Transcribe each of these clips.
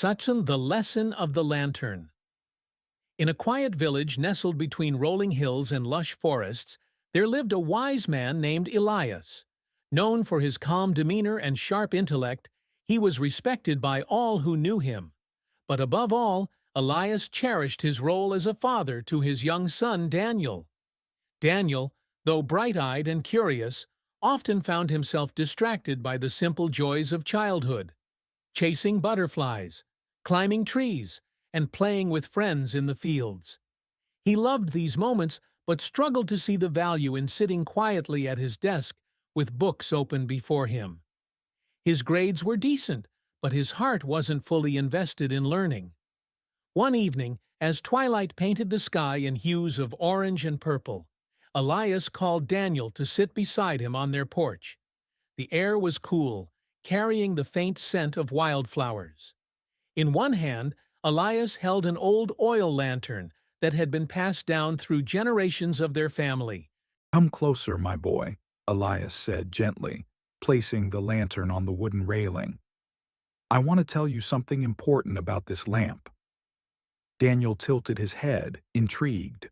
Sachin, the lesson of the lantern. In a quiet village nestled between rolling hills and lush forests, there lived a wise man named Elias. Known for his calm demeanor and sharp intellect, he was respected by all who knew him. But above all, Elias cherished his role as a father to his young son Daniel. Daniel, though bright-eyed and curious, often found himself distracted by the simple joys of childhood, chasing butterflies, climbing trees, and playing with friends in the fields. He loved these moments but struggled to see the value in sitting quietly at his desk with books open before him. His grades were decent, but his heart wasn't fully invested in learning. One evening, as twilight painted the sky in hues of orange and purple, Elias called Daniel to sit beside him on their porch. The air was cool, carrying the faint scent of wildflowers. In one hand, Elias held an old oil lantern that had been passed down through generations of their family. "Come closer, my boy," Elias said gently, placing the lantern on the wooden railing. "I want to tell you something important about this lamp." Daniel tilted his head, intrigued.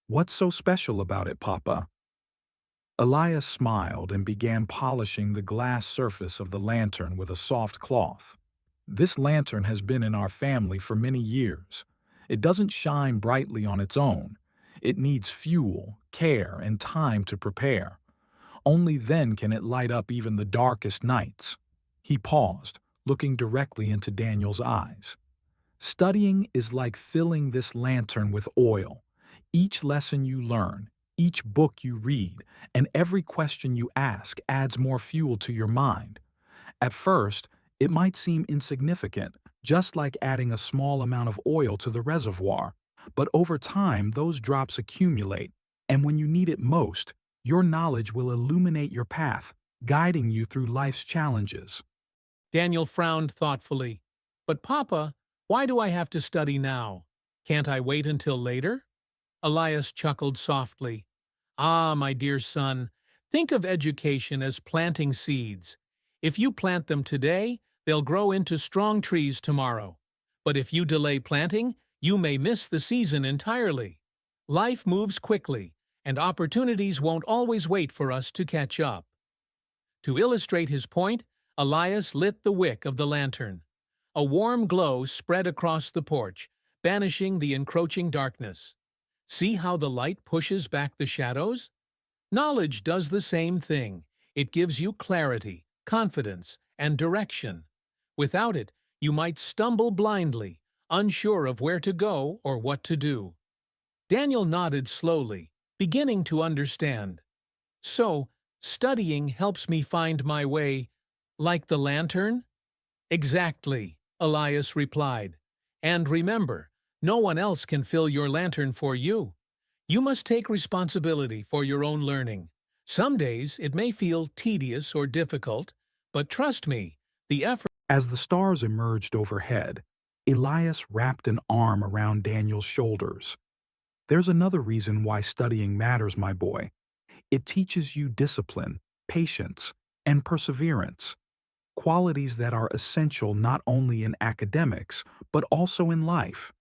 "What's so special about it, Papa?" Elias smiled and began polishing the glass surface of the lantern with a soft cloth. "This lantern has been in our family for many years. It doesn't shine brightly on its own. It needs fuel, care, and time to prepare. Only then can it light up even the darkest nights." He paused, looking directly into Daniel's eyes. "Studying is like filling this lantern with oil. Each lesson you learn, each book you read, and every question you ask adds more fuel to your mind. At first, it might seem insignificant, just like adding a small amount of oil to the reservoir, but over time those drops accumulate, and when you need it most, your knowledge will illuminate your path, guiding you through life's challenges." Daniel frowned thoughtfully. "But Papa, why do I have to study now? Can't I wait until later?" Elias chuckled softly. "Ah, my dear son, think of education as planting seeds. If you plant them today, they'll grow into strong trees tomorrow. But if you delay planting, you may miss the season entirely. Life moves quickly, and opportunities won't always wait for us to catch up." To illustrate his point, Elias lit the wick of the lantern. A warm glow spread across the porch, banishing the encroaching darkness. See how the light pushes back the shadows? Knowledge does the same thing. It gives you clarity, confidence, and direction. Without it, you might stumble blindly, unsure of where to go or what to do. Daniel nodded slowly, beginning to understand. "So, studying helps me find my way, like the lantern?" "Exactly," Elias replied. "And remember, no one else can fill your lantern for you. You must take responsibility for your own learning. Some days it may feel tedious or difficult, but trust me, the effort..." As the stars emerged overhead, Elias wrapped an arm around Daniel's shoulders. "There's another reason why studying matters, my boy. It teaches you discipline, patience, and perseverance, qualities that are essential not only in academics, but also in life.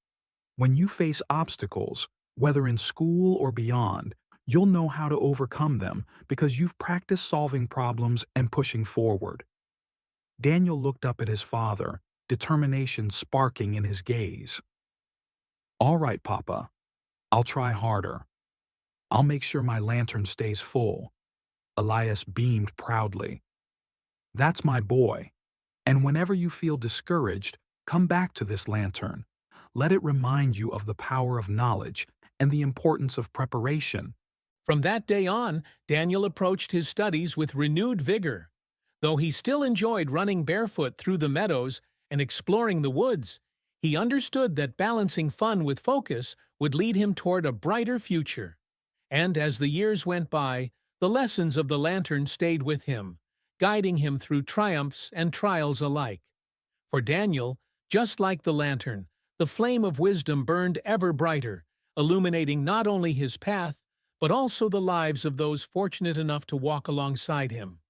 When you face obstacles, whether in school or beyond, you'll know how to overcome them because you've practiced solving problems and pushing forward." Daniel looked up at his father, determination sparking in his gaze. "All right, Papa. I'll try harder. I'll make sure my lantern stays full." Elias beamed proudly. "That's my boy. And whenever you feel discouraged, come back to this lantern. Let it remind you of the power of knowledge and the importance of preparation." From that day on, Daniel approached his studies with renewed vigor. Though he still enjoyed running barefoot through the meadows and exploring the woods, he understood that balancing fun with focus would lead him toward a brighter future. And as the years went by, the lessons of the lantern stayed with him, guiding him through triumphs and trials alike. For Daniel, just like the lantern, the flame of wisdom burned ever brighter, illuminating not only his path, but also the lives of those fortunate enough to walk alongside him.